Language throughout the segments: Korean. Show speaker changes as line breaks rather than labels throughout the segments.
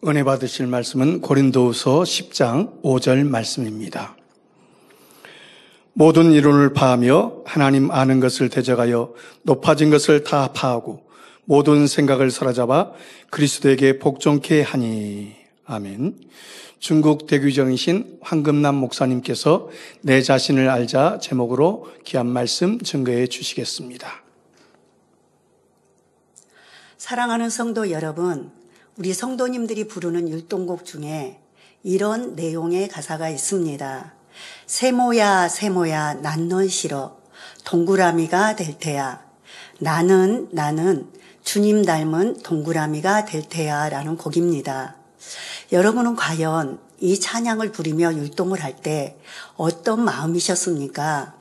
은혜 받으실 말씀은 고린도후서 10장 5절 말씀입니다. 모든 이론을 파하며 하나님 아는 것을 대적하여 높아진 것을 다 파하고 모든 생각을 사로잡아 그리스도에게 복종케 하니. 아멘. 중국 대규정이신 황금남 목사님께서 내 자신을 알자 제목으로 귀한 말씀 증거해 주시겠습니다.
사랑하는 성도 여러분, 우리 성도님들이 부르는 율동곡 중에 이런 내용의 가사가 있습니다. 세모야 세모야 난 넌 싫어 동그라미가 될 테야. 나는 주님 닮은 동그라미가 될 테야 라는 곡입니다. 여러분은 과연 이 찬양을 부르며 율동을 할 때 어떤 마음이셨습니까?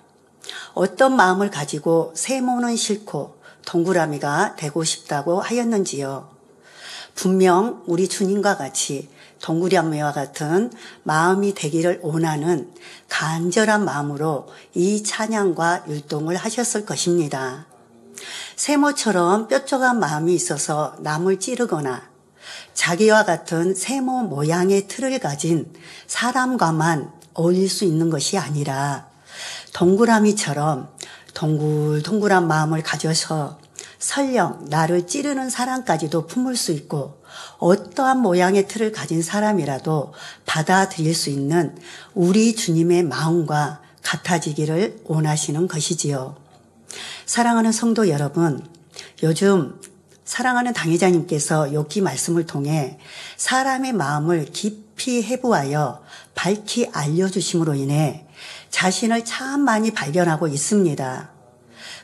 어떤 마음을 가지고 세모는 싫고 동그라미가 되고 싶다고 하였는지요? 분명 우리 주님과 같이 동그라미와 같은 마음이 되기를 원하는 간절한 마음으로 이 찬양과 율동을 하셨을 것입니다. 세모처럼 뾰족한 마음이 있어서 남을 찌르거나 자기와 같은 세모 모양의 틀을 가진 사람과만 어울릴 수 있는 것이 아니라 동그라미처럼 동글동글한 마음을 가져서 설령 나를 찌르는 사람까지도 품을 수 있고 어떠한 모양의 틀을 가진 사람이라도 받아들일 수 있는 우리 주님의 마음과 같아지기를 원하시는 것이지요. 사랑하는 성도 여러분, 요즘 사랑하는 당회자님께서 욥기 말씀을 통해 사람의 마음을 깊이 해부하여 밝히 알려주심으로 인해 자신을 참 많이 발견하고 있습니다.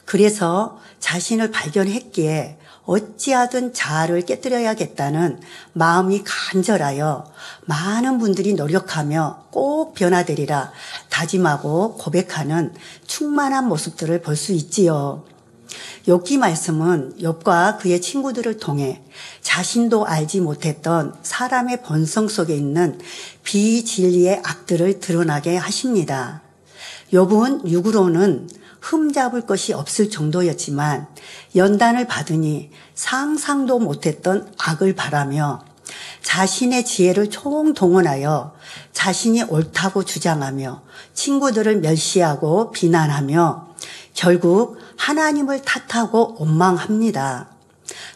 그래서 자신을 발견했기에 어찌하든 자아를 깨뜨려야겠다는 마음이 간절하여 많은 분들이 노력하며 꼭 변화되리라 다짐하고 고백하는 충만한 모습들을 볼 수 있지요. 욥기 말씀은 욥과 그의 친구들을 통해 자신도 알지 못했던 사람의 본성 속에 있는 비진리의 악들을 드러나게 하십니다. 욥은 육으로는 흠잡을 것이 없을 정도였지만 연단을 받으니 상상도 못했던 악을 바라며 자신의 지혜를 총동원하여 자신이 옳다고 주장하며 친구들을 멸시하고 비난하며 결국 하나님을 탓하고 원망합니다.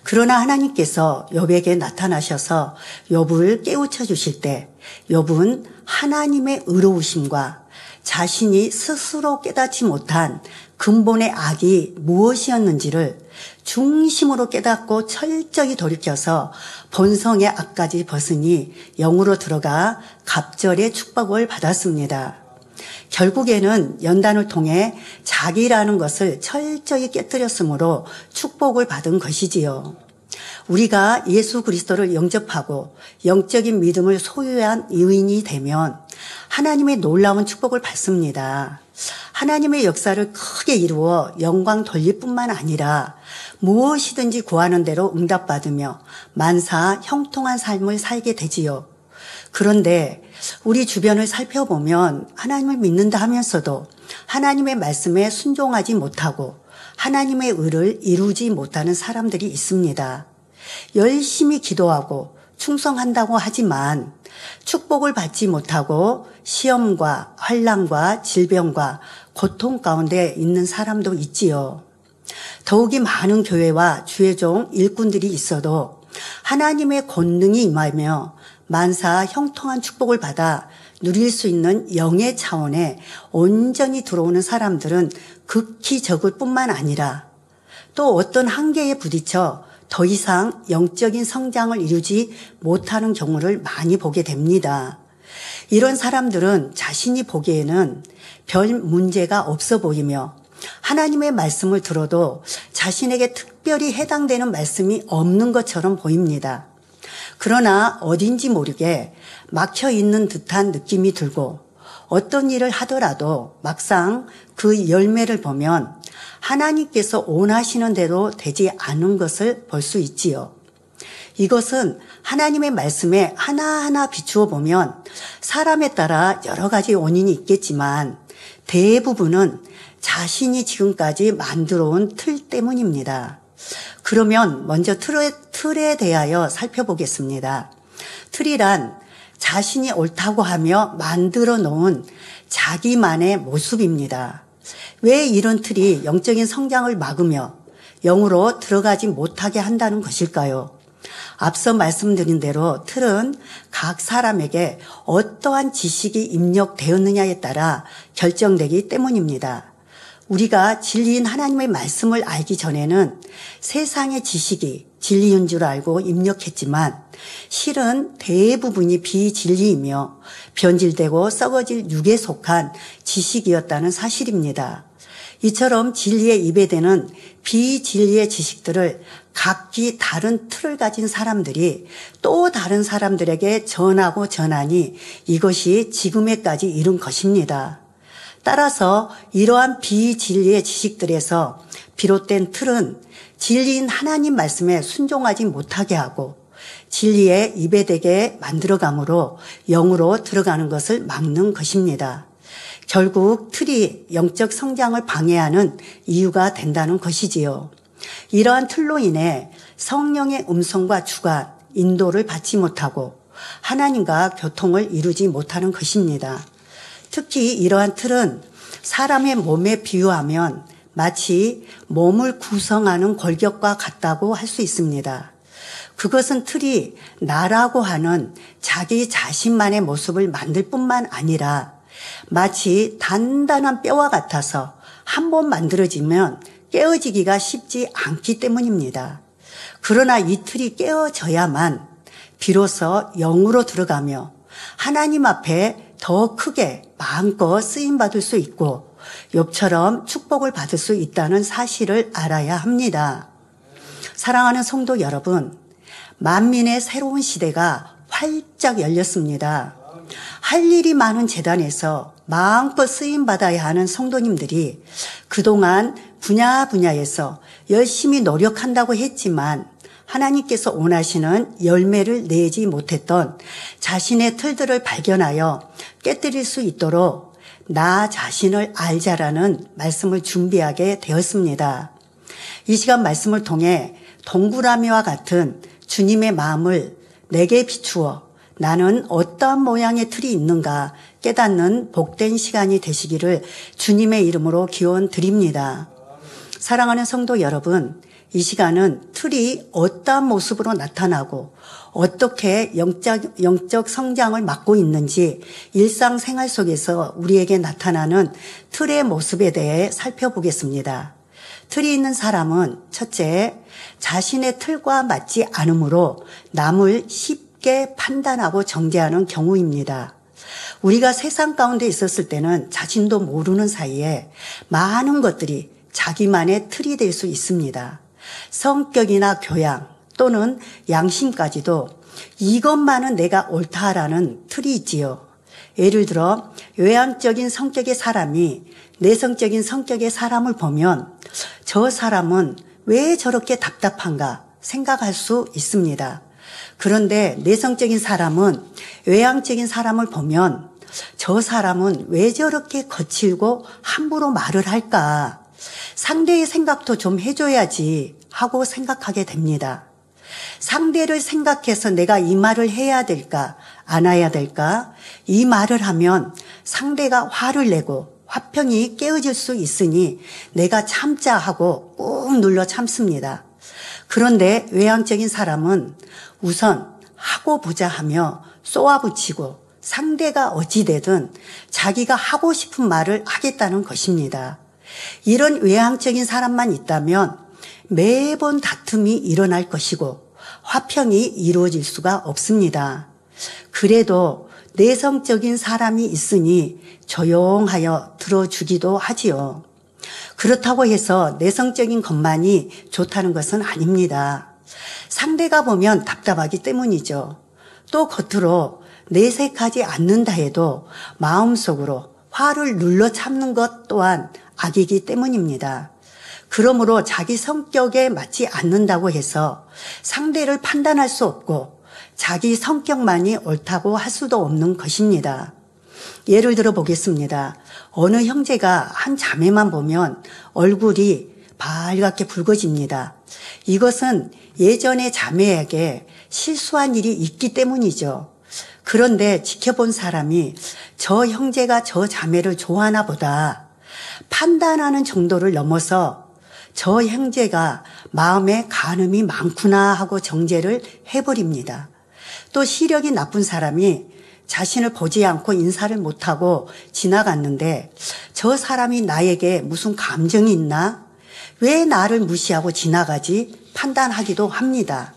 그러나 하나님께서 욥에게 나타나셔서 욥을 깨우쳐 주실 때 욥은 하나님의 의로우심과 자신이 스스로 깨닫지 못한 근본의 악이 무엇이었는지를 중심으로 깨닫고 철저히 돌이켜서 본성의 악까지 벗으니 영으로 들어가 갑절의 축복을 받았습니다. 결국에는 연단을 통해 자기라는 것을 철저히 깨뜨렸으므로 축복을 받은 것이지요. 우리가 예수 그리스도를 영접하고 영적인 믿음을 소유한 의인이 되면 하나님의 놀라운 축복을 받습니다. 하나님의 역사를 크게 이루어 영광 돌릴 뿐만 아니라 무엇이든지 구하는 대로 응답받으며 만사 형통한 삶을 살게 되지요. 그런데 우리 주변을 살펴보면 하나님을 믿는다 하면서도 하나님의 말씀에 순종하지 못하고 하나님의 의를 이루지 못하는 사람들이 있습니다. 열심히 기도하고 충성한다고 하지만 축복을 받지 못하고 시험과 환난과 질병과 고통 가운데 있는 사람도 있지요. 더욱이 많은 교회와 주의 종 일꾼들이 있어도 하나님의 권능이 임하며 만사 형통한 축복을 받아 누릴 수 있는 영의 차원에 온전히 들어오는 사람들은 극히 적을 뿐만 아니라 또 어떤 한계에 부딪혀 더 이상 영적인 성장을 이루지 못하는 경우를 많이 보게 됩니다. 이런 사람들은 자신이 보기에는 별 문제가 없어 보이며 하나님의 말씀을 들어도 자신에게 특별히 해당되는 말씀이 없는 것처럼 보입니다. 그러나 어딘지 모르게 막혀 있는 듯한 느낌이 들고 어떤 일을 하더라도 막상 그 열매를 보면 하나님께서 원하시는 대로 되지 않은 것을 볼 수 있지요. 이것은 하나님의 말씀에 하나하나 비추어 보면 사람에 따라 여러 가지 원인이 있겠지만 대부분은 자신이 지금까지 만들어 온 틀 때문입니다. 그러면 먼저 틀에 대하여 살펴보겠습니다. 틀이란 자신이 옳다고 하며 만들어 놓은 자기만의 모습입니다. 왜 이런 틀이 영적인 성장을 막으며 영으로 들어가지 못하게 한다는 것일까요? 앞서 말씀드린 대로 틀은 각 사람에게 어떠한 지식이 입력되었느냐에 따라 결정되기 때문입니다. 우리가 진리인 하나님의 말씀을 알기 전에는 세상의 지식이 진리인 줄 알고 입력했지만 실은 대부분이 비진리이며 변질되고 썩어질 육에 속한 지식이었다는 사실입니다. 이처럼 진리의 입에 대는 비진리의 지식들을 각기 다른 틀을 가진 사람들이 또 다른 사람들에게 전하고 전하니 이것이 지금에까지 이른 것입니다. 따라서 이러한 비진리의 지식들에서 비롯된 틀은 진리인 하나님 말씀에 순종하지 못하게 하고 진리의 입에 대게 만들어가므로 영으로 들어가는 것을 막는 것입니다. 결국 틀이 영적 성장을 방해하는 이유가 된다는 것이지요. 이러한 틀로 인해 성령의 음성과 주관, 인도를 받지 못하고 하나님과 교통을 이루지 못하는 것입니다. 특히 이러한 틀은 사람의 몸에 비유하면 마치 몸을 구성하는 골격과 같다고 할 수 있습니다. 그것은 틀이 나라고 하는 자기 자신만의 모습을 만들 뿐만 아니라 마치 단단한 뼈와 같아서 한번 만들어지면 깨어지기가 쉽지 않기 때문입니다. 그러나 이 틀이 깨어져야만 비로소 영으로 들어가며 하나님 앞에 더 크게 마음껏 쓰임받을 수 있고 욥처럼 축복을 받을 수 있다는 사실을 알아야 합니다. 사랑하는 성도 여러분, 만민의 새로운 시대가 활짝 열렸습니다. 할 일이 많은 재단에서 마음껏 쓰임받아야 하는 성도님들이 그동안 분야에서 열심히 노력한다고 했지만 하나님께서 원하시는 열매를 내지 못했던 자신의 틀들을 발견하여 깨뜨릴 수 있도록 나 자신을 알자라는 말씀을 준비하게 되었습니다. 이 시간 말씀을 통해 동그라미와 같은 주님의 마음을 내게 비추어 나는 어떠한 모양의 틀이 있는가 깨닫는 복된 시간이 되시기를 주님의 이름으로 기원 드립니다. 사랑하는 성도 여러분, 이 시간은 틀이 어떠한 모습으로 나타나고 어떻게 영적 성장을 막고 있는지 일상생활 속에서 우리에게 나타나는 틀의 모습에 대해 살펴보겠습니다. 틀이 있는 사람은 첫째, 자신의 틀과 맞지 않으므로 남을 쉽게 판단하고 정죄하는 경우입니다. 우리가 세상 가운데 있었을 때는 자신도 모르는 사이에 많은 것들이 자기만의 틀이 될 수 있습니다. 성격이나 교양 또는 양심까지도 이것만은 내가 옳다라는 틀이 있지요. 예를 들어 외향적인 성격의 사람이 내성적인 성격의 사람을 보면 저 사람은 왜 저렇게 답답한가 생각할 수 있습니다. 그런데 내성적인 사람은 외향적인 사람을 보면 저 사람은 왜 저렇게 거칠고 함부로 말을 할까? 상대의 생각도 좀 해줘야지 하고 생각하게 됩니다. 상대를 생각해서 내가 이 말을 해야 될까 안 해야 될까? 이 말을 하면 상대가 화를 내고 화평이 깨어질 수 있으니 내가 참자 하고 꾹 눌러 참습니다. 그런데 외향적인 사람은 우선 하고 보자 하며 쏘아붙이고 상대가 어찌되든 자기가 하고 싶은 말을 하겠다는 것입니다. 이런 외향적인 사람만 있다면 매번 다툼이 일어날 것이고 화평이 이루어질 수가 없습니다. 그래도 내성적인 사람이 있으니 조용하여 들어주기도 하지요. 그렇다고 해서 내성적인 것만이 좋다는 것은 아닙니다. 상대가 보면 답답하기 때문이죠. 또 겉으로 내색하지 않는다 해도 마음속으로 화를 눌러 참는 것 또한 악이기 때문입니다. 그러므로 자기 성격에 맞지 않는다고 해서 상대를 판단할 수 없고 자기 성격만이 옳다고 할 수도 없는 것입니다. 예를 들어 보겠습니다. 어느 형제가 한 자매만 보면 얼굴이 발갛게 붉어집니다. 이것은 예전에 자매에게 실수한 일이 있기 때문이죠. 그런데 지켜본 사람이 저 형제가 저 자매를 좋아하나 보다 판단하는 정도를 넘어서 저 형제가 마음에 간음이 많구나 하고 정죄를 해버립니다. 또 시력이 나쁜 사람이 자신을 보지 않고 인사를 못하고 지나갔는데 저 사람이 나에게 무슨 감정이 있나? 왜 나를 무시하고 지나가지? 판단하기도 합니다.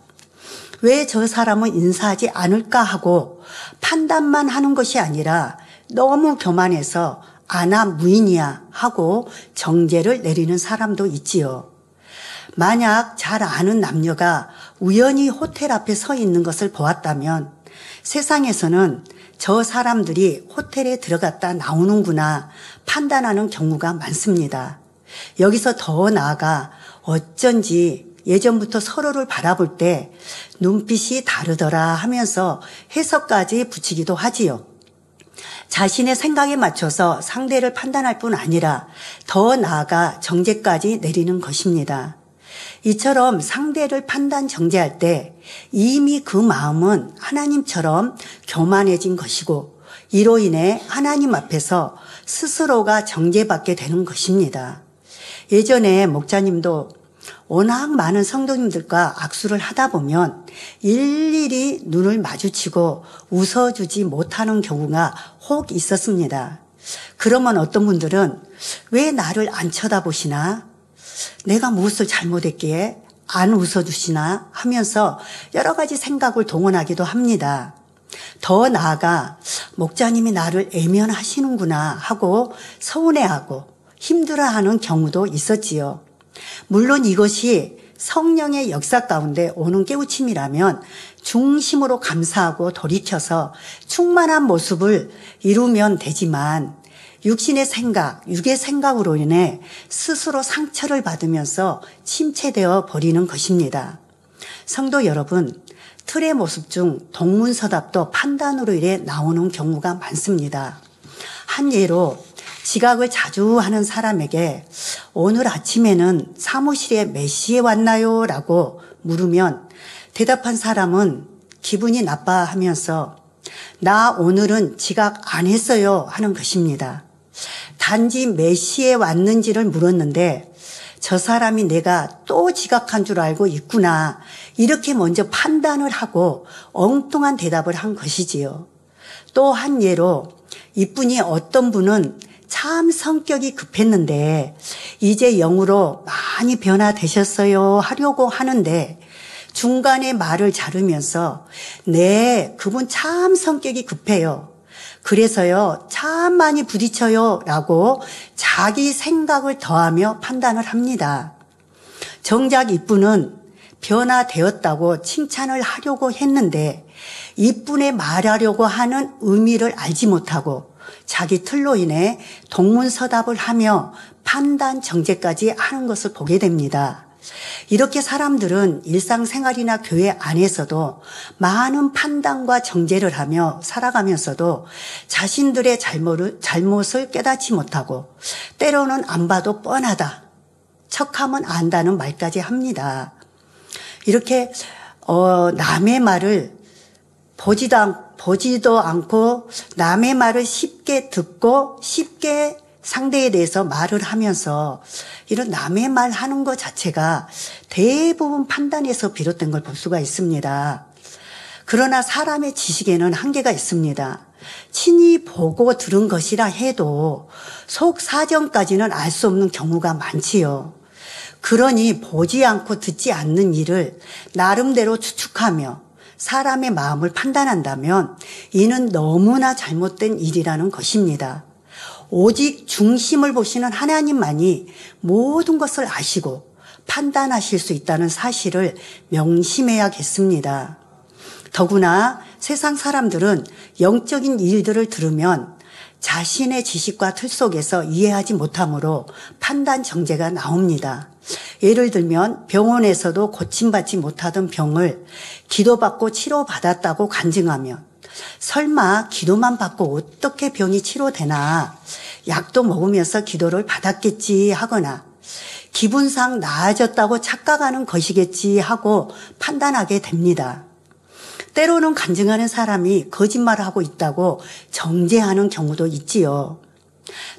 왜 저 사람은 인사하지 않을까 하고 판단만 하는 것이 아니라 너무 교만해서 아나 무인이야 하고 정죄를 내리는 사람도 있지요. 만약 잘 아는 남녀가 우연히 호텔 앞에 서 있는 것을 보았다면 세상에서는 저 사람들이 호텔에 들어갔다 나오는구나 판단하는 경우가 많습니다. 여기서 더 나아가 어쩐지 예전부터 서로를 바라볼 때 눈빛이 다르더라 하면서 해석까지 붙이기도 하지요. 자신의 생각에 맞춰서 상대를 판단할 뿐 아니라 더 나아가 정죄까지 내리는 것입니다. 이처럼 상대를 판단 정죄할 때 이미 그 마음은 하나님처럼 교만해진 것이고 이로 인해 하나님 앞에서 스스로가 정죄받게 되는 것입니다. 예전에 목자님도 워낙 많은 성도님들과 악수를 하다 보면 일일이 눈을 마주치고 웃어주지 못하는 경우가 혹 있었습니다. 그러면 어떤 분들은 왜 나를 안 쳐다보시나? 내가 무엇을 잘못했기에 안 웃어주시나? 하면서 여러 가지 생각을 동원하기도 합니다. 더 나아가 목자님이 나를 애면하시는구나 하고 서운해하고 힘들어하는 경우도 있었지요. 물론 이것이 성령의 역사 가운데 오는 깨우침이라면 중심으로 감사하고 돌이켜서 충만한 모습을 이루면 되지만 육신의 생각, 육의 생각으로 인해 스스로 상처를 받으면서 침체되어 버리는 것입니다. 성도 여러분, 틀의 모습 중 동문서답도 판단으로 인해 나오는 경우가 많습니다. 한 예로 지각을 자주 하는 사람에게 오늘 아침에는 사무실에 몇 시에 왔나요? 라고 물으면 대답한 사람은 기분이 나빠하면서 나 오늘은 지각 안 했어요 하는 것입니다. 단지 몇 시에 왔는지를 물었는데 저 사람이 내가 또 지각한 줄 알고 있구나 이렇게 먼저 판단을 하고 엉뚱한 대답을 한 것이지요. 또 한 예로 이분이 어떤 분은 참 성격이 급했는데 이제 영으로 많이 변화되셨어요 하려고 하는데 중간에 말을 자르면서 네, 그분 참 성격이 급해요. 그래서요, 참 많이 부딪혀요 라고 자기 생각을 더하며 판단을 합니다. 정작 이분은 변화되었다고 칭찬을 하려고 했는데 이분의 말하려고 하는 의미를 알지 못하고 자기 틀로 인해 동문서답을 하며 판단 정죄까지 하는 것을 보게 됩니다. 이렇게 사람들은 일상생활이나 교회 안에서도 많은 판단과 정죄를 하며 살아가면서도 자신들의 잘못을 깨닫지 못하고 때로는 안 봐도 뻔하다, 척하면 안다는 말까지 합니다. 이렇게 남의 말을 보지도 않고 남의 말을 쉽게 듣고 쉽게 상대에 대해서 말을 하면서 이런 남의 말 하는 것 자체가 대부분 판단에서 비롯된 걸 볼 수가 있습니다. 그러나 사람의 지식에는 한계가 있습니다. 친히 보고 들은 것이라 해도 속 사정까지는 알 수 없는 경우가 많지요. 그러니 보지 않고 듣지 않는 일을 나름대로 추측하며 사람의 마음을 판단한다면 이는 너무나 잘못된 일이라는 것입니다. 오직 중심을 보시는 하나님만이 모든 것을 아시고 판단하실 수 있다는 사실을 명심해야겠습니다. 더구나 세상 사람들은 영적인 일들을 들으면 자신의 지식과 틀 속에서 이해하지 못하므로 판단 정죄가 나옵니다. 예를 들면 병원에서도 고침받지 못하던 병을 기도받고 치료받았다고 간증하면 설마 기도만 받고 어떻게 병이 치료되나, 약도 먹으면서 기도를 받았겠지 하거나 기분상 나아졌다고 착각하는 것이겠지 하고 판단하게 됩니다. 때로는 간증하는 사람이 거짓말을 하고 있다고 정죄하는 경우도 있지요.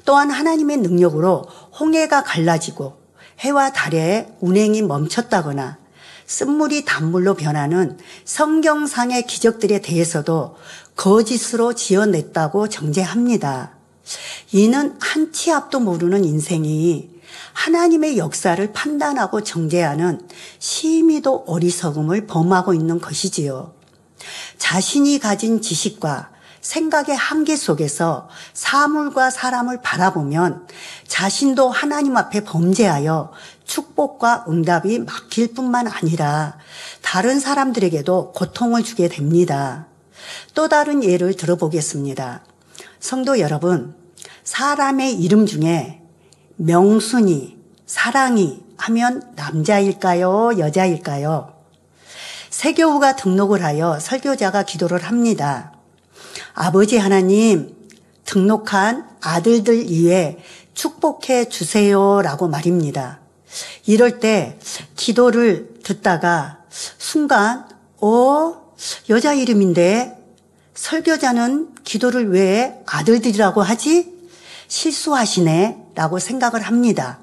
또한 하나님의 능력으로 홍해가 갈라지고 해와 달의 운행이 멈췄다거나 쓴물이 단물로 변하는 성경상의 기적들에 대해서도 거짓으로 지어냈다고 정죄합니다. 이는 한 치 앞도 모르는 인생이 하나님의 역사를 판단하고 정죄하는 심히도 어리석음을 범하고 있는 것이지요. 자신이 가진 지식과 생각의 한계 속에서 사물과 사람을 바라보면 자신도 하나님 앞에 범죄하여 축복과 응답이 막힐 뿐만 아니라 다른 사람들에게도 고통을 주게 됩니다. 또 다른 예를 들어보겠습니다. 성도 여러분, 사람의 이름 중에 명순이, 사랑이 하면 남자일까요? 여자일까요? 세교우가 등록을 하여 설교자가 기도를 합니다. 아버지 하나님, 등록한 아들들 위해 축복해 주세요라고 말입니다. 이럴 때 기도를 듣다가 순간 여자 이름인데 설교자는 기도를 왜 아들들이라고 하지? 실수하시네 라고 생각을 합니다.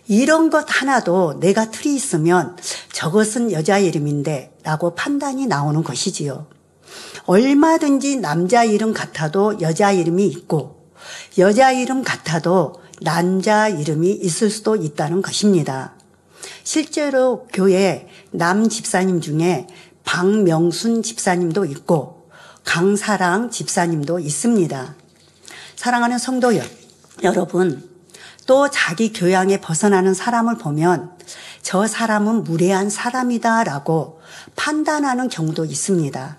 이런 것 하나도 내가 틀이 있으면 저것은 여자 이름인데 라고 판단이 나오는 것이지요. 얼마든지 남자 이름 같아도 여자 이름이 있고 여자 이름 같아도 남자 이름이 있을 수도 있다는 것입니다. 실제로 교회 남 집사님 중에 박명순 집사님도 있고 강사랑 집사님도 있습니다. 사랑하는 성도 여러분, 또 자기 교양에 벗어나는 사람을 보면 저 사람은 무례한 사람이다라고 판단하는 경우도 있습니다.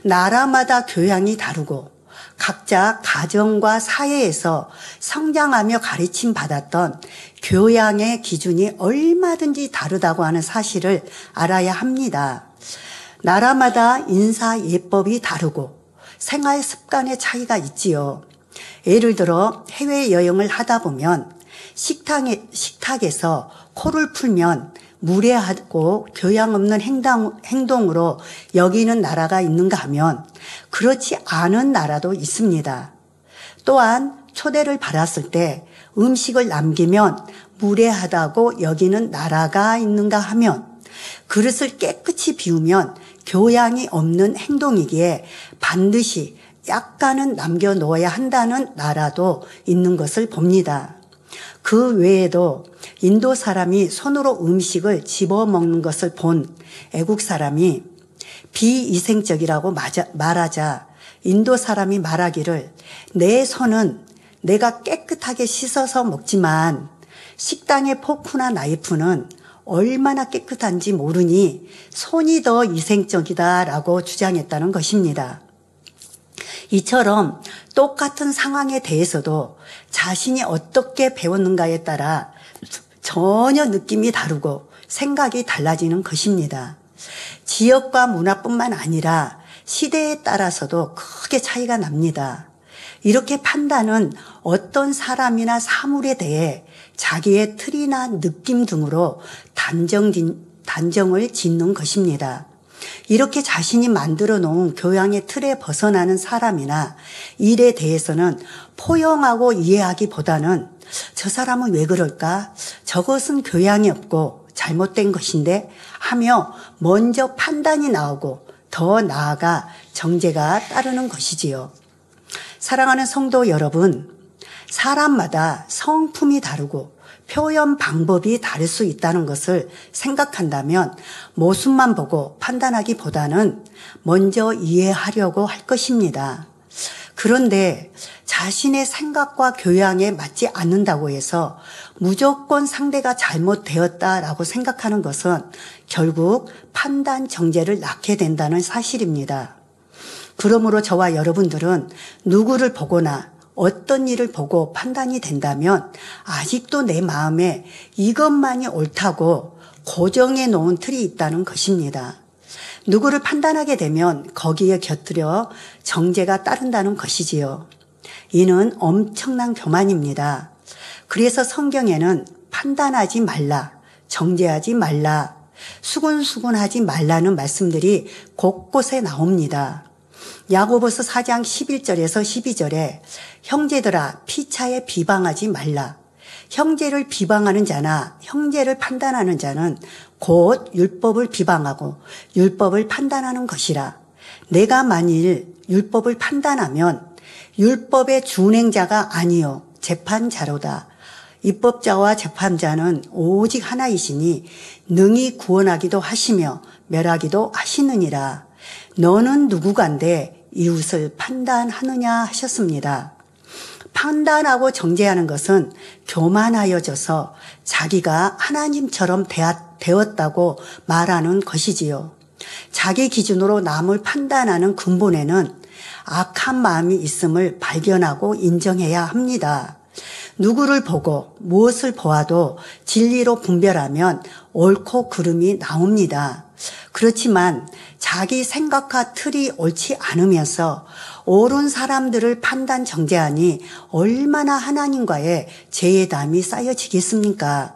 나라마다 교양이 다르고 각자 가정과 사회에서 성장하며 가르침 받았던 교양의 기준이 얼마든지 다르다고 하는 사실을 알아야 합니다. 나라마다 인사 예법이 다르고 생활 습관의 차이가 있지요. 예를 들어 해외여행을 하다 보면 식탁에서 코를 풀면 무례하고 교양 없는 행동으로 여기는 나라가 있는가 하면 그렇지 않은 나라도 있습니다. 또한 초대를 받았을 때 음식을 남기면 무례하다고 여기는 나라가 있는가 하면 그릇을 깨끗이 비우면 교양이 없는 행동이기에 반드시 약간은 남겨놓아야 한다는 나라도 있는 것을 봅니다. 그 외에도 인도 사람이 손으로 음식을 집어먹는 것을 본 애국 사람이 비위생적이라고 말하자 인도 사람이 말하기를 내 손은 내가 깨끗하게 씻어서 먹지만 식당의 포크나 나이프는 얼마나 깨끗한지 모르니 손이 더 위생적이다라고 주장했다는 것입니다. 이처럼 똑같은 상황에 대해서도 자신이 어떻게 배웠는가에 따라 전혀 느낌이 다르고 생각이 달라지는 것입니다. 지역과 문화뿐만 아니라 시대에 따라서도 크게 차이가 납니다. 이렇게 판단은 어떤 사람이나 사물에 대해 자기의 틀이나 느낌 등으로 단정을 짓는 것입니다. 이렇게 자신이 만들어 놓은 교양의 틀에 벗어나는 사람이나 일에 대해서는 포용하고 이해하기보다는 저 사람은 왜 그럴까? 저것은 교양이 없고 잘못된 것인데 하며 먼저 판단이 나오고 더 나아가 정죄가 따르는 것이지요. 사랑하는 성도 여러분, 사람마다 성품이 다르고 표현 방법이 다를 수 있다는 것을 생각한다면 모습만 보고 판단하기보다는 먼저 이해하려고 할 것입니다. 그런데 자신의 생각과 교양에 맞지 않는다고 해서 무조건 상대가 잘못되었다라고 생각하는 것은 결국 판단 정죄를 낳게 된다는 사실입니다. 그러므로 저와 여러분들은 누구를 보거나 어떤 일을 보고 판단이 된다면 아직도 내 마음에 이것만이 옳다고 고정해 놓은 틀이 있다는 것입니다. 누구를 판단하게 되면 거기에 곁들여 정죄가 따른다는 것이지요. 이는 엄청난 교만입니다. 그래서 성경에는 판단하지 말라, 정죄하지 말라, 수군수군하지 말라는 말씀들이 곳곳에 나옵니다. 야고보서 4장 11절에서 12절에 형제들아 피차에 비방하지 말라. 형제를 비방하는 자나 형제를 판단하는 자는 곧 율법을 비방하고 율법을 판단하는 것이라. 내가 만일 율법을 판단하면 율법의 준행자가 아니요 재판자로다. 입법자와 재판자는 오직 하나이시니 능히 구원하기도 하시며 멸하기도 하시느니라. 너는 누구간데 이웃을 판단하느냐 하셨습니다. 판단하고 정죄하는 것은 교만하여져서 자기가 하나님처럼 되었다고 말하는 것이지요. 자기 기준으로 남을 판단하는 근본에는 악한 마음이 있음을 발견하고 인정해야 합니다. 누구를 보고 무엇을 보아도 진리로 분별하면 옳고 그름이 나옵니다. 그렇지만 자기 생각과 틀이 옳지 않으면서 옳은 사람들을 판단 정죄하니 얼마나 하나님과의 죄의담이 쌓여지겠습니까?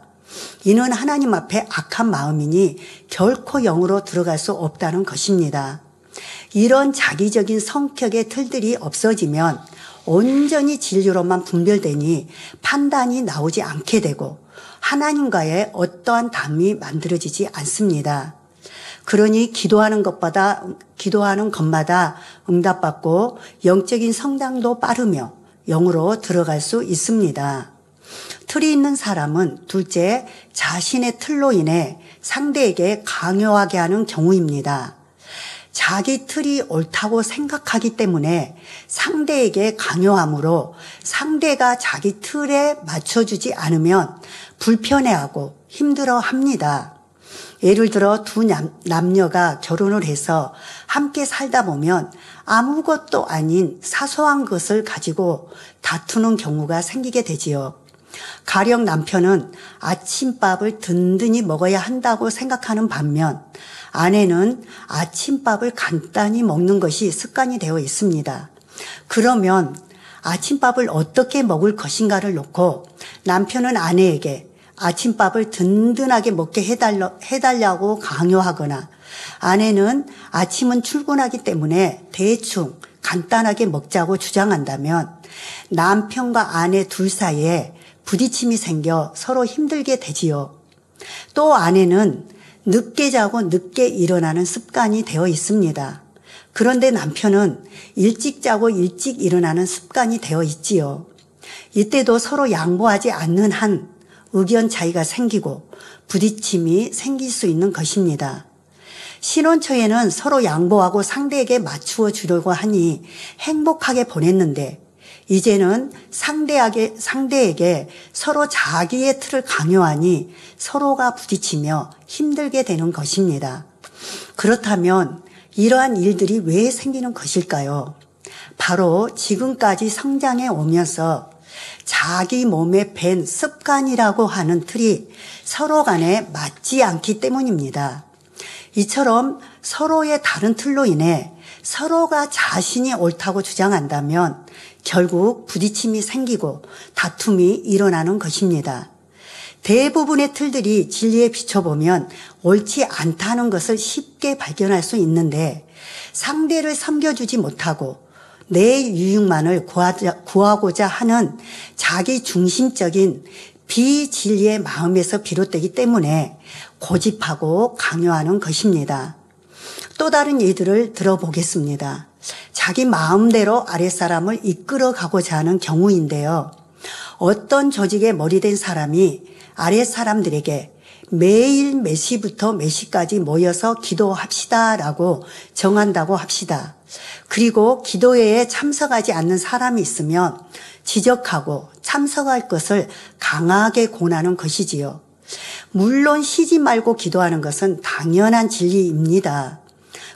이는 하나님 앞에 악한 마음이니 결코 영으로 들어갈 수 없다는 것입니다. 이런 자기적인 성격의 틀들이 없어지면 온전히 진리로만 분별되니 판단이 나오지 않게 되고 하나님과의 어떠한 담이 만들어지지 않습니다. 그러니 기도하는 것마다 응답받고 영적인 성장도 빠르며 영으로 들어갈 수 있습니다. 틀이 있는 사람은 둘째, 자신의 틀로 인해 상대에게 강요하게 하는 경우입니다. 자기 틀이 옳다고 생각하기 때문에 상대에게 강요함으로 상대가 자기 틀에 맞춰주지 않으면 불편해하고 힘들어합니다. 예를 들어 두 남녀가 결혼을 해서 함께 살다 보면 아무것도 아닌 사소한 것을 가지고 다투는 경우가 생기게 되지요. 가령 남편은 아침밥을 든든히 먹어야 한다고 생각하는 반면 아내는 아침밥을 간단히 먹는 것이 습관이 되어 있습니다. 그러면 아침밥을 어떻게 먹을 것인가를 놓고 남편은 아내에게 아침밥을 든든하게 먹게 해달라고 강요하거나 아내는 아침은 출근하기 때문에 대충 간단하게 먹자고 주장한다면 남편과 아내 둘 사이에 부딪힘이 생겨 서로 힘들게 되지요. 또 아내는 늦게 자고 늦게 일어나는 습관이 되어 있습니다. 그런데 남편은 일찍 자고 일찍 일어나는 습관이 되어 있지요. 이때도 서로 양보하지 않는 한 의견 차이가 생기고 부딪힘이 생길 수 있는 것입니다. 신혼 초에는 서로 양보하고 상대에게 맞추어 주려고 하니 행복하게 보냈는데 이제는 상대에게 서로 자기의 틀을 강요하니 서로가 부딪히며 힘들게 되는 것입니다. 그렇다면 이러한 일들이 왜 생기는 것일까요? 바로 지금까지 성장해 오면서 자기 몸에 밴 습관이라고 하는 틀이 서로 간에 맞지 않기 때문입니다. 이처럼 서로의 다른 틀로 인해 서로가 자신이 옳다고 주장한다면 결국 부딪힘이 생기고 다툼이 일어나는 것입니다. 대부분의 틀들이 진리에 비춰보면 옳지 않다는 것을 쉽게 발견할 수 있는데 상대를 섬겨주지 못하고 내 유익만을 구하고자 하는 자기 중심적인 비진리의 마음에서 비롯되기 때문에 고집하고 강요하는 것입니다. 또 다른 예들을 들어보겠습니다. 자기 마음대로 아랫사람을 이끌어가고자 하는 경우인데요. 어떤 조직에 머리된 사람이 아랫사람들에게 매일 몇 시부터 몇 시까지 모여서 기도합시다라고 정한다고 합시다. 그리고 기도회에 참석하지 않는 사람이 있으면 지적하고 참석할 것을 강하게 권하는 것이지요. 물론 쉬지 말고 기도하는 것은 당연한 진리입니다.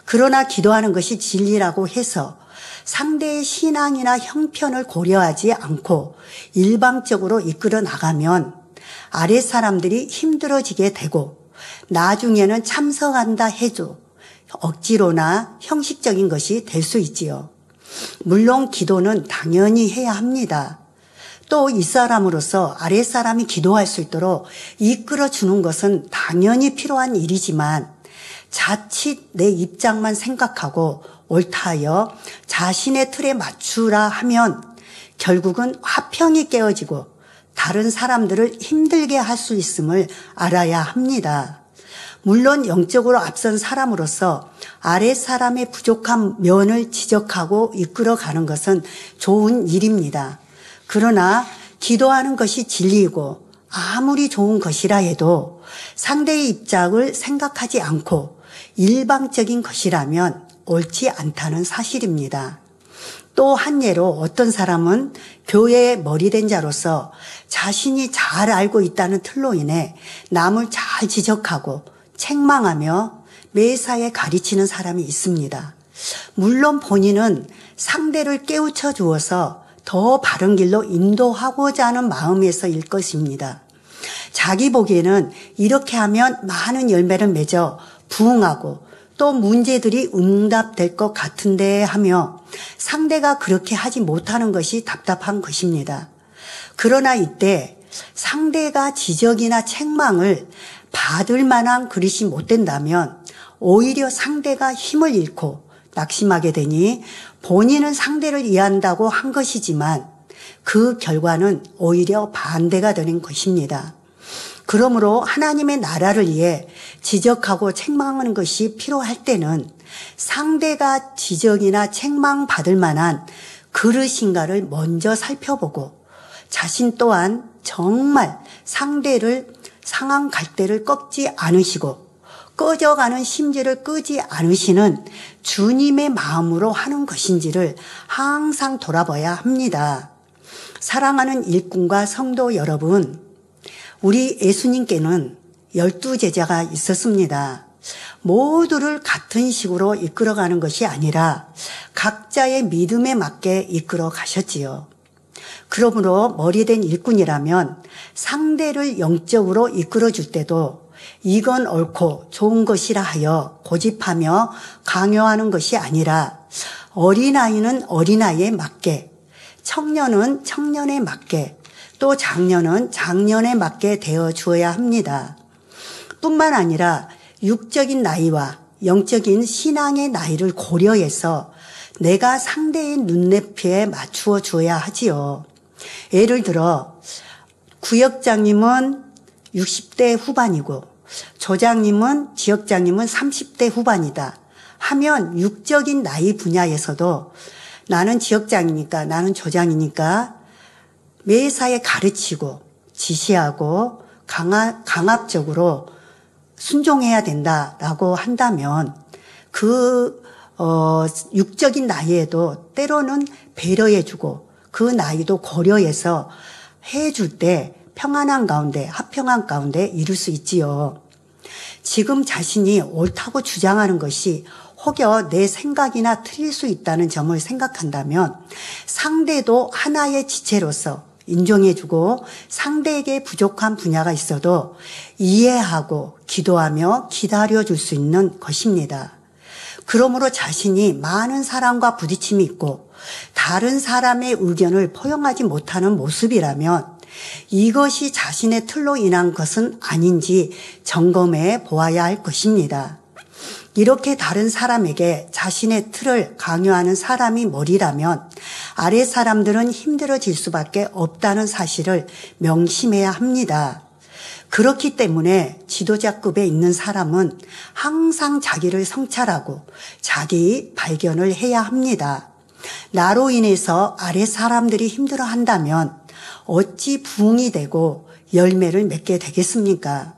그러나 기도하는 것이 진리라고 해서 상대의 신앙이나 형편을 고려하지 않고 일방적으로 이끌어 나가면 아랫사람들이 힘들어지게 되고 나중에는 참석한다 해도 억지로나 형식적인 것이 될 수 있지요. 물론 기도는 당연히 해야 합니다. 또 윗사람으로서 아랫사람이 기도할 수 있도록 이끌어 주는 것은 당연히 필요한 일이지만 자칫 내 입장만 생각하고 옳다 하여 자신의 틀에 맞추라 하면 결국은 화평이 깨어지고 다른 사람들을 힘들게 할 수 있음을 알아야 합니다. 물론 영적으로 앞선 사람으로서 아랫사람의 부족한 면을 지적하고 이끌어가는 것은 좋은 일입니다. 그러나 기도하는 것이 진리이고 아무리 좋은 것이라 해도 상대의 입장을 생각하지 않고 일방적인 것이라면 옳지 않다는 사실입니다. 또 한 예로 어떤 사람은 교회의 머리된 자로서 자신이 잘 알고 있다는 틀로 인해 남을 잘 지적하고 책망하며 매사에 가르치는 사람이 있습니다. 물론 본인은 상대를 깨우쳐 주어서 더 바른 길로 인도하고자 하는 마음에서일 것입니다. 자기 보기에는 이렇게 하면 많은 열매를 맺어 부흥하고 또 문제들이 응답될 것 같은데 하며 상대가 그렇게 하지 못하는 것이 답답한 것입니다. 그러나 이때 상대가 지적이나 책망을 받을 만한 그릇이 못 된다면 오히려 상대가 힘을 잃고 낙심하게 되니 본인은 상대를 이해한다고 한 것이지만 그 결과는 오히려 반대가 되는 것입니다. 그러므로 하나님의 나라를 위해 지적하고 책망하는 것이 필요할 때는 상대가 지적이나 책망받을 만한 그릇인가를 먼저 살펴보고 자신 또한 정말 상대를 상한 갈대를 꺾지 않으시고 꺼져가는 심지를 끄지 않으시는 주님의 마음으로 하는 것인지를 항상 돌아봐야 합니다. 사랑하는 일꾼과 성도 여러분, 우리 예수님께는 12제자가 있었습니다. 모두를 같은 식으로 이끌어가는 것이 아니라 각자의 믿음에 맞게 이끌어 가셨지요. 그러므로 머리된 일꾼이라면 상대를 영적으로 이끌어 줄 때도 이건 옳고 좋은 것이라 하여 고집하며 강요하는 것이 아니라 어린아이는 어린아이에 맞게, 청년은 청년에 맞게, 또 장년은 장년에 맞게 되어 주어야 합니다. 뿐만 아니라 육적인 나이와 영적인 신앙의 나이를 고려해서 내가 상대의 눈높이에 맞추어 주어야 하지요. 예를 들어 구역장님은 60대 후반이고 조장님은 지역장님은 30대 후반이다 하면 육적인 나이 분야에서도 나는 지역장이니까 나는 조장이니까 매사에 가르치고 지시하고 강압적으로 순종해야 된다라고 한다면 육적인 나이에도 때로는 배려해주고 그 나이도 고려해서 해줄 때 평안한 가운데, 화평한 가운데 이룰 수 있지요. 지금 자신이 옳다고 주장하는 것이 혹여 내 생각이나 틀릴 수 있다는 점을 생각한다면 상대도 하나의 지체로서 인정해주고 상대에게 부족한 분야가 있어도 이해하고 기도하며 기다려줄 수 있는 것입니다. 그러므로 자신이 많은 사람과 부딪힘이 있고 다른 사람의 의견을 포용하지 못하는 모습이라면 이것이 자신의 틀로 인한 것은 아닌지 점검해 보아야 할 것입니다. 이렇게 다른 사람에게 자신의 틀을 강요하는 사람이 머리라면 아래 사람들은 힘들어질 수밖에 없다는 사실을 명심해야 합니다. 그렇기 때문에 지도자급에 있는 사람은 항상 자기를 성찰하고 자기 발견을 해야 합니다. 나로 인해서 아래 사람들이 힘들어한다면 어찌 부흥이 되고 열매를 맺게 되겠습니까?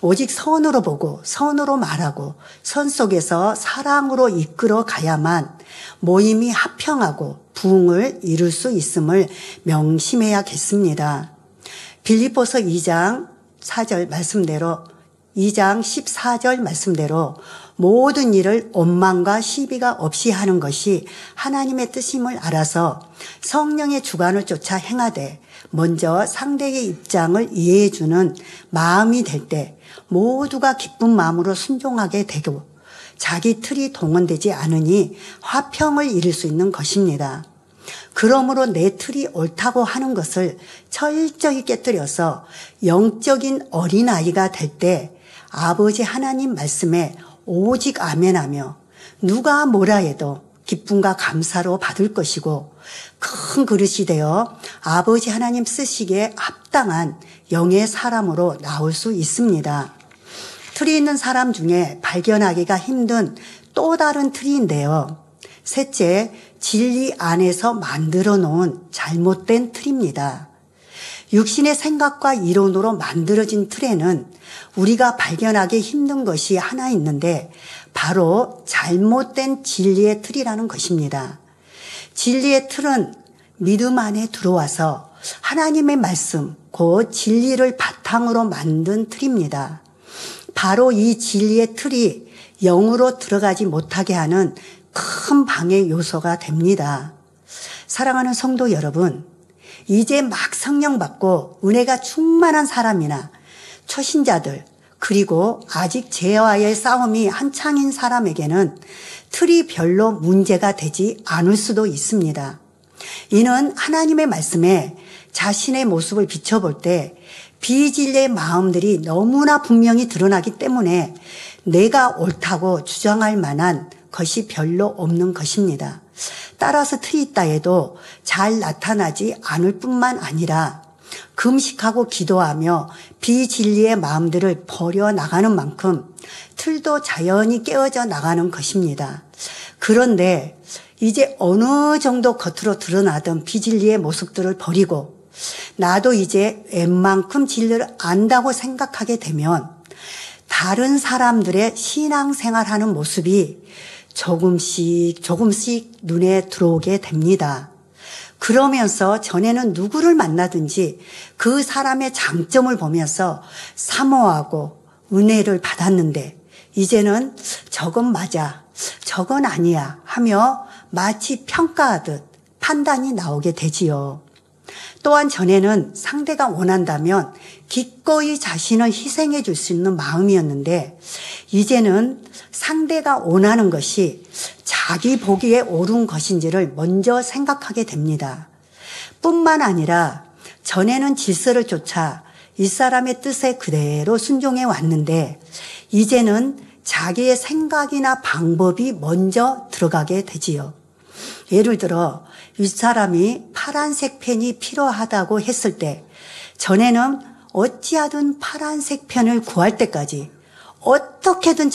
오직 선으로 보고 선으로 말하고 선 속에서 사랑으로 이끌어 가야만 모임이 화평하고 부흥을 이룰 수 있음을 명심해야겠습니다. 빌립보서 2장 4절 말씀대로 2장 14절 말씀대로 모든 일을 원망과 시비가 없이 하는 것이 하나님의 뜻임을 알아서 성령의 주관을 쫓아 행하되 먼저 상대의 입장을 이해해 주는 마음이 될 때 모두가 기쁜 마음으로 순종하게 되고 자기 틀이 동원되지 않으니 화평을 이룰 수 있는 것입니다. 그러므로 내 틀이 옳다고 하는 것을 철저히 깨뜨려서 영적인 어린아이가 될 때 아버지 하나님 말씀에 오직 아멘하며 누가 뭐라 해도 기쁨과 감사로 받을 것이고 큰 그릇이 되어 아버지 하나님 쓰시기에 합당한 영의 사람으로 나올 수 있습니다. 틀이 있는 사람 중에 발견하기가 힘든 또 다른 틀인데요. 셋째, 진리 안에서 만들어 놓은 잘못된 틀입니다. 육신의 생각과 이론으로 만들어진 틀에는 우리가 발견하기 힘든 것이 하나 있는데 바로 잘못된 진리의 틀이라는 것입니다. 진리의 틀은 믿음 안에 들어와서 하나님의 말씀, 곧 진리를 바탕으로 만든 틀입니다. 바로 이 진리의 틀이 영으로 들어가지 못하게 하는 큰 방해 요소가 됩니다. 사랑하는 성도 여러분, 이제 막 성령 받고 은혜가 충만한 사람이나 초신자들, 그리고 아직 죄와의 싸움이 한창인 사람에게는 틀이 별로 문제가 되지 않을 수도 있습니다. 이는 하나님의 말씀에 자신의 모습을 비춰볼 때 비진리의 마음들이 너무나 분명히 드러나기 때문에 내가 옳다고 주장할 만한 것이 별로 없는 것입니다. 따라서 틀이 있다 해도 잘 나타나지 않을 뿐만 아니라 금식하고 기도하며 비진리의 마음들을 버려나가는 만큼 틀도 자연히 깨어져 나가는 것입니다. 그런데 이제 어느 정도 겉으로 드러나던 비진리의 모습들을 버리고 나도 이제 웬만큼 진리를 안다고 생각하게 되면 다른 사람들의 신앙생활하는 모습이 조금씩 눈에 들어오게 됩니다. 그러면서 전에는 누구를 만나든지 그 사람의 장점을 보면서 사모하고 은혜를 받았는데 이제는 저건 맞아, 저건 아니야 하며 마치 평가하듯 판단이 나오게 되지요. 또한 전에는 상대가 원한다면 기꺼이 자신을 희생해 줄 수 있는 마음이었는데 이제는 상대가 원하는 것이 자기 보기에 옳은 것인지를 먼저 생각하게 됩니다. 뿐만 아니라 전에는 질서를 쫓아 이 사람의 뜻에 그대로 순종해 왔는데 이제는 자기의 생각이나 방법이 먼저 들어가게 되지요. 예를 들어 이 사람이 파란색 펜이 필요하다고 했을 때 전에는 어찌하든 파란색 펜을 구할 때까지 어떻게든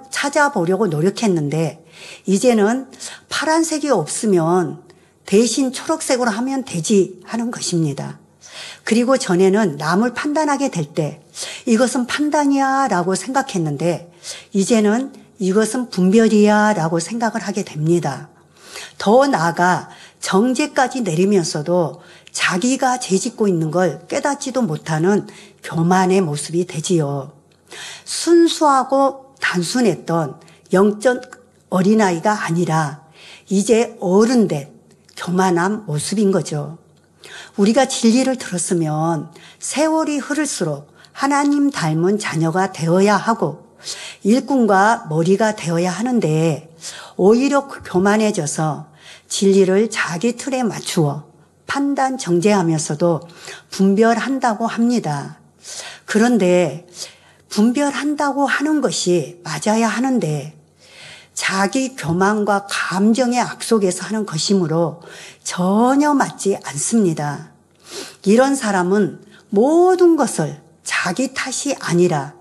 찾아보려고 노력했는데 이제는 파란색이 없으면 대신 초록색으로 하면 되지 하는 것입니다. 그리고 전에는 남을 판단하게 될 때 이것은 판단이야 라고 생각했는데 이제는 이것은 분별이야 라고 생각을 하게 됩니다. 더 나아가 정죄까지 내리면서도 자기가 죄짓고 있는 걸 깨닫지도 못하는 교만의 모습이 되지요. 순수하고 단순했던 영적 어린아이가 아니라 이제 어른된 교만한 모습인 거죠. 우리가 진리를 들었으면 세월이 흐를수록 하나님 닮은 자녀가 되어야 하고 일꾼과 머리가 되어야 하는데 오히려 교만해져서 진리를 자기 틀에 맞추어 판단 정죄하면서도 분별한다고 합니다. 그런데 분별한다고 하는 것이 맞아야 하는데 자기 교만과 감정의 악속에서 하는 것이므로 전혀 맞지 않습니다. 이런 사람은 모든 것을 자기 탓이 아니라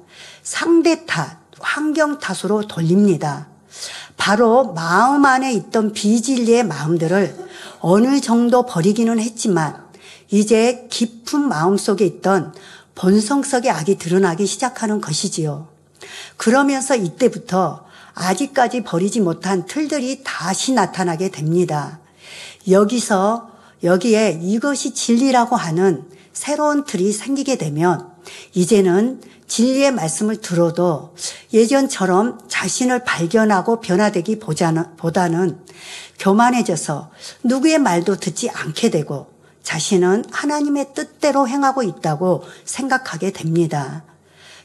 상대 탓, 환경 탓으로 돌립니다. 바로 마음 안에 있던 비진리의 마음들을 어느 정도 버리기는 했지만 이제 깊은 마음속에 있던 본성적의 악이 드러나기 시작하는 것이지요. 그러면서 이때부터 아직까지 버리지 못한 틀들이 다시 나타나게 됩니다. 여기에 이것이 진리라고 하는 새로운 틀이 생기게 되면 이제는 진리의 말씀을 들어도 예전처럼 자신을 발견하고 변화되기보다는 교만해져서 누구의 말도 듣지 않게 되고 자신은 하나님의 뜻대로 행하고 있다고 생각하게 됩니다.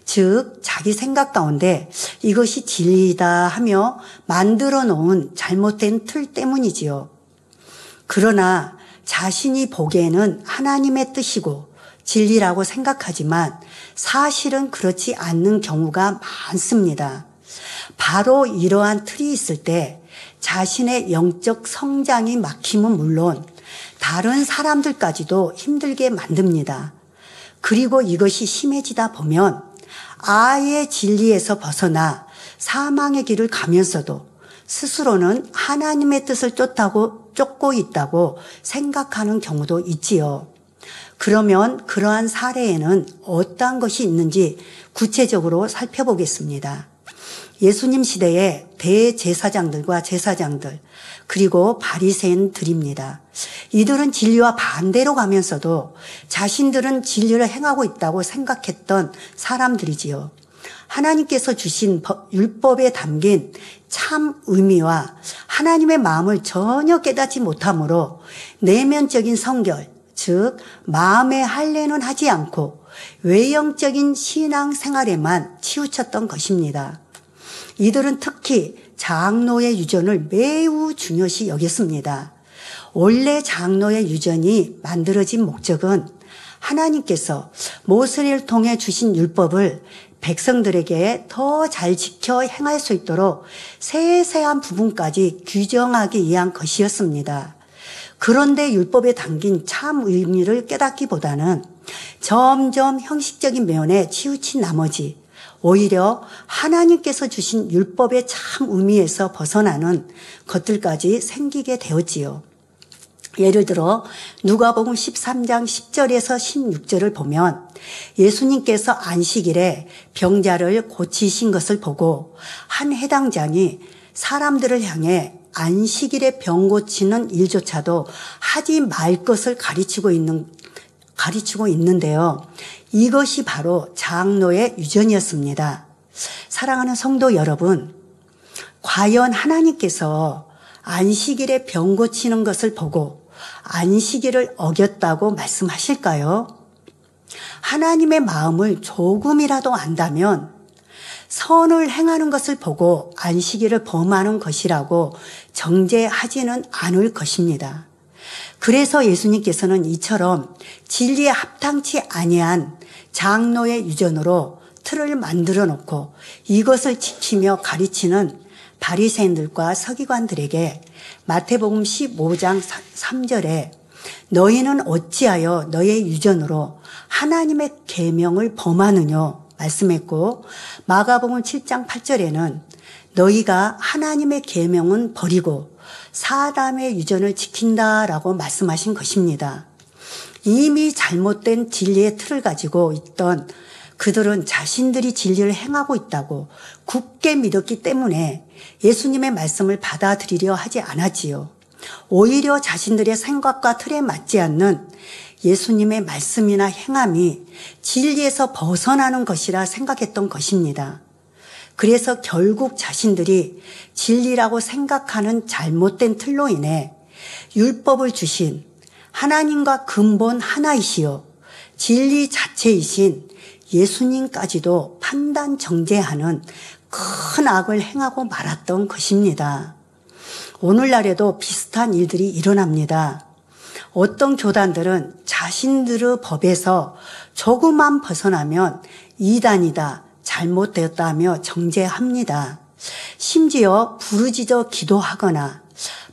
즉 자기 생각 가운데 이것이 진리이다 하며 만들어 놓은 잘못된 틀 때문이지요. 그러나 자신이 보기에는 하나님의 뜻이고 진리라고 생각하지만 사실은 그렇지 않는 경우가 많습니다. 바로 이러한 틀이 있을 때 자신의 영적 성장이 막히면 물론 다른 사람들까지도 힘들게 만듭니다. 그리고 이것이 심해지다 보면 아예 진리에서 벗어나 사망의 길을 가면서도 스스로는 하나님의 뜻을 쫓고 있다고 생각하는 경우도 있지요. 그러면 그러한 사례에는 어떠한 것이 있는지 구체적으로 살펴보겠습니다. 예수님 시대의 대제사장들과 제사장들 그리고 바리새인들입니다. 이들은 진리와 반대로 가면서도 자신들은 진리를 행하고 있다고 생각했던 사람들이지요. 하나님께서 주신 율법에 담긴 참 의미와 하나님의 마음을 전혀 깨닫지 못하므로 내면적인 성결, 즉 마음의 할례는 하지 않고 외형적인 신앙 생활에만 치우쳤던 것입니다. 이들은 특히 장로의 유전을 매우 중요시 여겼습니다. 원래 장로의 유전이 만들어진 목적은 하나님께서 모세를 통해 주신 율법을 백성들에게 더 잘 지켜 행할 수 있도록 세세한 부분까지 규정하기 위한 것이었습니다. 그런데 율법에 담긴 참 의미를 깨닫기보다는 점점 형식적인 면에 치우친 나머지 오히려 하나님께서 주신 율법의 참 의미에서 벗어나는 것들까지 생기게 되었지요. 예를 들어 누가복음 13장 10절에서 16절을 보면 예수님께서 안식일에 병자를 고치신 것을 보고 한 해당장이 사람들을 향해 안식일에 병 고치는 일조차도 하지 말 것을 가르치고 있는데요. 이것이 바로 장로의 유전이었습니다. 사랑하는 성도 여러분, 과연 하나님께서 안식일에 병 고치는 것을 보고 안식일을 어겼다고 말씀하실까요? 하나님의 마음을 조금이라도 안다면 선을 행하는 것을 보고 안식일을 범하는 것이라고 정죄하지는 않을 것입니다. 그래서 예수님께서는 이처럼 진리에 합당치 아니한 장로의 유전으로 틀을 만들어 놓고 이것을 지키며 가르치는 바리새인들과 서기관들에게 마태복음 15장 3절에 너희는 어찌하여 너의 유전으로 하나님의 계명을 범하느냐 말씀했고 마가복음 7장 8절에는 너희가 하나님의 계명은 버리고 사람의 유전을 지킨다라고 말씀하신 것입니다. 이미 잘못된 진리의 틀을 가지고 있던 그들은 자신들이 진리를 행하고 있다고 굳게 믿었기 때문에 예수님의 말씀을 받아들이려 하지 않았지요. 오히려 자신들의 생각과 틀에 맞지 않는 예수님의 말씀이나 행함이 진리에서 벗어나는 것이라 생각했던 것입니다. 그래서 결국 자신들이 진리라고 생각하는 잘못된 틀로 인해 율법을 주신 하나님과 근본 하나이시요 진리 자체이신 예수님까지도 판단 정죄하는 큰 악을 행하고 말았던 것입니다. 오늘날에도 비슷한 일들이 일어납니다. 어떤 교단들은 자신들의 법에서 조금만 벗어나면 이단이다, 잘못되었다 하며 정죄합니다. 심지어 부르짖어 기도하거나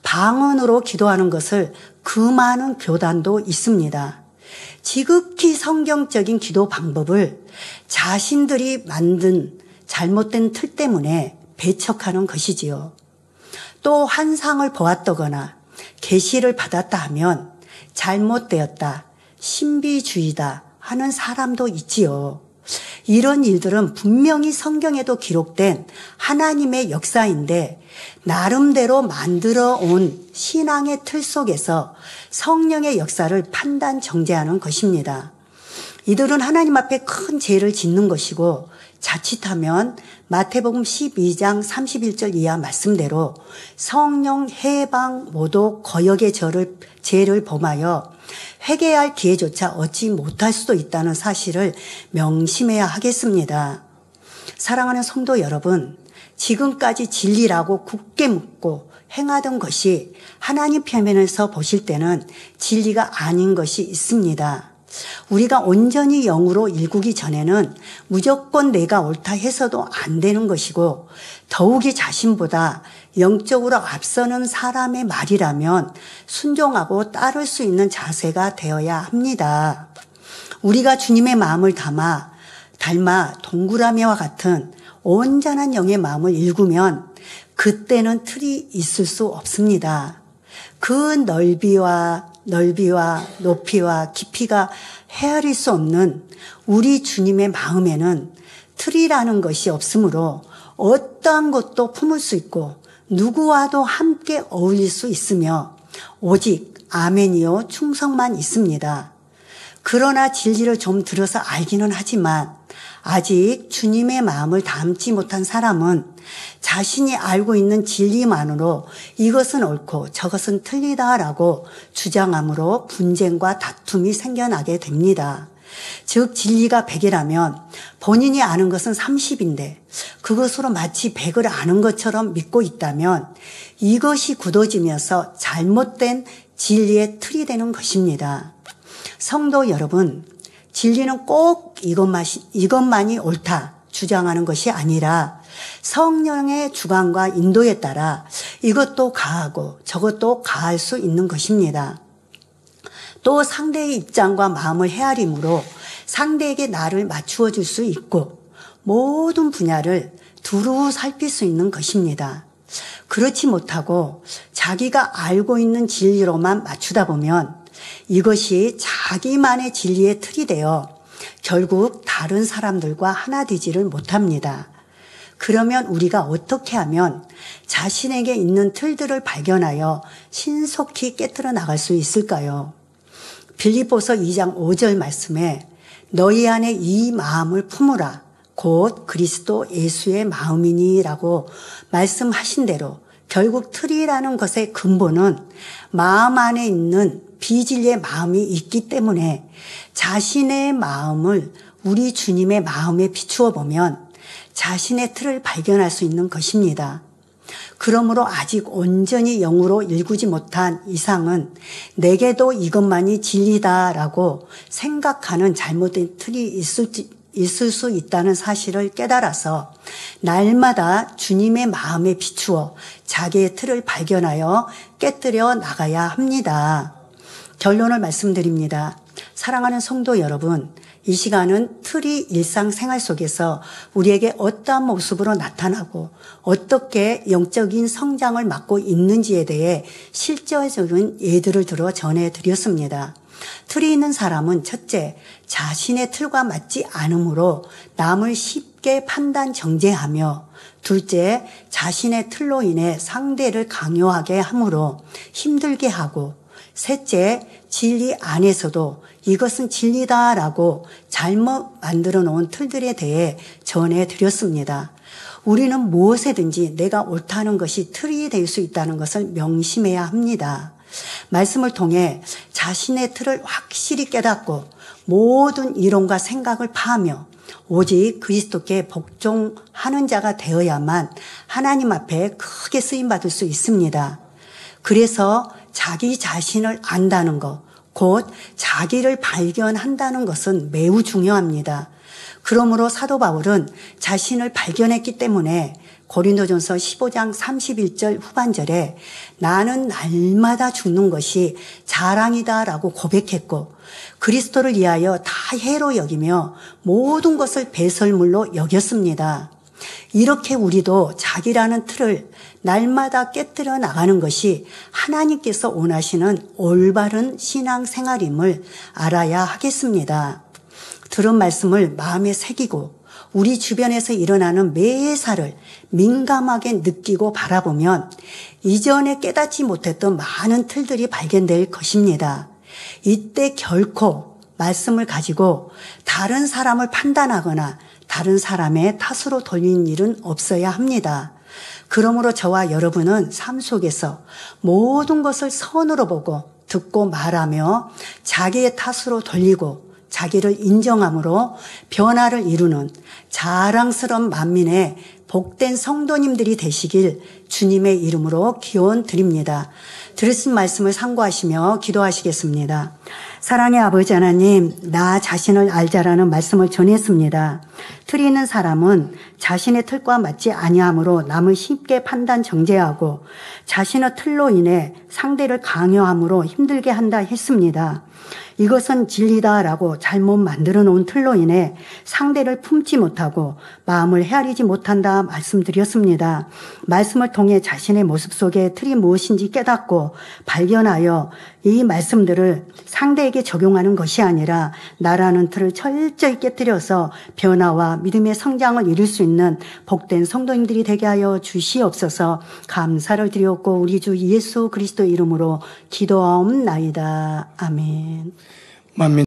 방언으로 기도하는 것을 금하는 교단도 있습니다. 지극히 성경적인 기도 방법을 자신들이 만든 잘못된 틀 때문에 배척하는 것이지요. 또 환상을 보았다거나 계시를 받았다 하면 잘못되었다, 신비주의다 하는 사람도 있지요. 이런 일들은 분명히 성경에도 기록된 하나님의 역사인데 나름대로 만들어 온 신앙의 틀 속에서 성령의 역사를 판단 정죄하는 것입니다. 이들은 하나님 앞에 큰 죄를 짓는 것이고 자칫하면 마태복음 12장 31절 이하 말씀대로 성령 해방 모독 거역의 죄를 범하여 회개할 기회조차 얻지 못할 수도 있다는 사실을 명심해야 하겠습니다. 사랑하는 성도 여러분, 지금까지 진리라고 굳게 묻고 행하던 것이 하나님 표면에서 보실 때는 진리가 아닌 것이 있습니다. 우리가 온전히 영으로 일구기 전에는 무조건 내가 옳다 해서도 안 되는 것이고, 더욱이 자신보다 영적으로 앞서는 사람의 말이라면 순종하고 따를 수 있는 자세가 되어야 합니다. 우리가 주님의 마음을 닮아 동그라미와 같은 온전한 영의 마음을 일구면 그때는 틀이 있을 수 없습니다. 그 넓이와 높이와 깊이가 헤아릴 수 없는 우리 주님의 마음에는 틀이라는 것이 없으므로 어떠한 것도 품을 수 있고 누구와도 함께 어울릴 수 있으며 오직 아멘이요 충성만 있습니다. 그러나 진리를 좀 들어서 알기는 하지만 아직 주님의 마음을 담지 못한 사람은 자신이 알고 있는 진리만으로 이것은 옳고 저것은 틀리다라고 주장함으로 분쟁과 다툼이 생겨나게 됩니다. 즉 진리가 100이라면 본인이 아는 것은 30인데 그것으로 마치 100을 아는 것처럼 믿고 있다면 이것이 굳어지면서 잘못된 진리의 틀이 되는 것입니다. 성도 여러분, 진리는 꼭 이것만이 옳다 주장하는 것이 아니라 성령의 주관과 인도에 따라 이것도 가하고 저것도 가할 수 있는 것입니다. 또 상대의 입장과 마음을 헤아림으로 상대에게 나를 맞추어 줄 수 있고 모든 분야를 두루 살필 수 있는 것입니다. 그렇지 못하고 자기가 알고 있는 진리로만 맞추다 보면 이것이 자기만의 진리의 틀이 되어 결국 다른 사람들과 하나 되지를 못합니다. 그러면 우리가 어떻게 하면 자신에게 있는 틀들을 발견하여 신속히 깨트려 나갈 수 있을까요? 빌립보서 2장 5절 말씀에 너희 안에 이 마음을 품으라 곧 그리스도 예수의 마음이니 라고 말씀하신 대로 결국 틀이라는 것의 근본은 마음 안에 있는 비진리의 마음이 있기 때문에 자신의 마음을 우리 주님의 마음에 비추어 보면 자신의 틀을 발견할 수 있는 것입니다. 그러므로 아직 온전히 영으로 일구지 못한 이상은 내게도 이것만이 진리다라고 생각하는 잘못된 틀이 있을 수 있다는 사실을 깨달아서 날마다 주님의 마음에 비추어 자기의 틀을 발견하여 깨뜨려 나가야 합니다. 결론을 말씀드립니다. 사랑하는 성도 여러분, 이 시간은 틀이 일상생활 속에서 우리에게 어떠한 모습으로 나타나고 어떻게 영적인 성장을 맡고 있는지에 대해 실제적인 예들을 들어 전해드렸습니다. 틀이 있는 사람은 첫째, 자신의 틀과 맞지 않으므로 남을 쉽게 판단 정죄하며 둘째, 자신의 틀로 인해 상대를 강요하게 함으로 힘들게 하고 셋째, 진리 안에서도 이것은 진리다라고 잘못 만들어 놓은 틀들에 대해 전해드렸습니다. 우리는 무엇에든지 내가 옳다는 것이 틀이 될 수 있다는 것을 명심해야 합니다. 말씀을 통해 자신의 틀을 확실히 깨닫고 모든 이론과 생각을 파하며 오직 그리스도께 복종하는 자가 되어야만 하나님 앞에 크게 쓰임받을 수 있습니다. 그래서 자기 자신을 안다는 것, 곧 자기를 발견한다는 것은 매우 중요합니다. 그러므로 사도 바울은 자신을 발견했기 때문에 고린도전서 15장 31절 후반절에 나는 날마다 죽는 것이 자랑이다라고 고백했고 그리스도를 위하여 다 해로 여기며 모든 것을 배설물로 여겼습니다. 이렇게 우리도 자기라는 틀을 날마다 깨뜨려 나가는 것이 하나님께서 원하시는 올바른 신앙생활임을 알아야 하겠습니다. 들은 말씀을 마음에 새기고 우리 주변에서 일어나는 매사를 민감하게 느끼고 바라보면 이전에 깨닫지 못했던 많은 틀들이 발견될 것입니다. 이때 결코 말씀을 가지고 다른 사람을 판단하거나 다른 사람의 탓으로 돌리는 일은 없어야 합니다. 그러므로 저와 여러분은 삶 속에서 모든 것을 선으로 보고 듣고 말하며 자기의 탓으로 돌리고 자기를 인정함으로 변화를 이루는 자랑스러운 만민의 복된 성도님들이 되시길 주님의 이름으로 기원 드립니다. 들으신 말씀을 상고하시며 기도하시겠습니다. 사랑의 아버지 하나님, 나 자신을 알자라는 말씀을 전했습니다. 틀이 있는 사람은 자신의 틀과 맞지 아니하므로 남을 쉽게 판단 정죄하고 자신의 틀로 인해 상대를 강요함으로 힘들게 한다 했습니다. 이것은 진리다라고 잘못 만들어 놓은 틀로 인해 상대를 품지 못하고 마음을 헤아리지 못한다 말씀드렸습니다. 말씀을 통해 자신의 모습 속에 틀이 무엇인지 깨닫고 발견하여 이 말씀들을 상대에게 적용하는 것이 아니라 나라는 틀을 철저히 깨뜨려서 변화와 믿음의 성장을 이룰 수 있는 복된 성도님들이 되게 하여 주시옵소서. 감사를 드렸고 우리 주 예수 그리스도 이름으로 기도하옵나이다. 아멘.
만민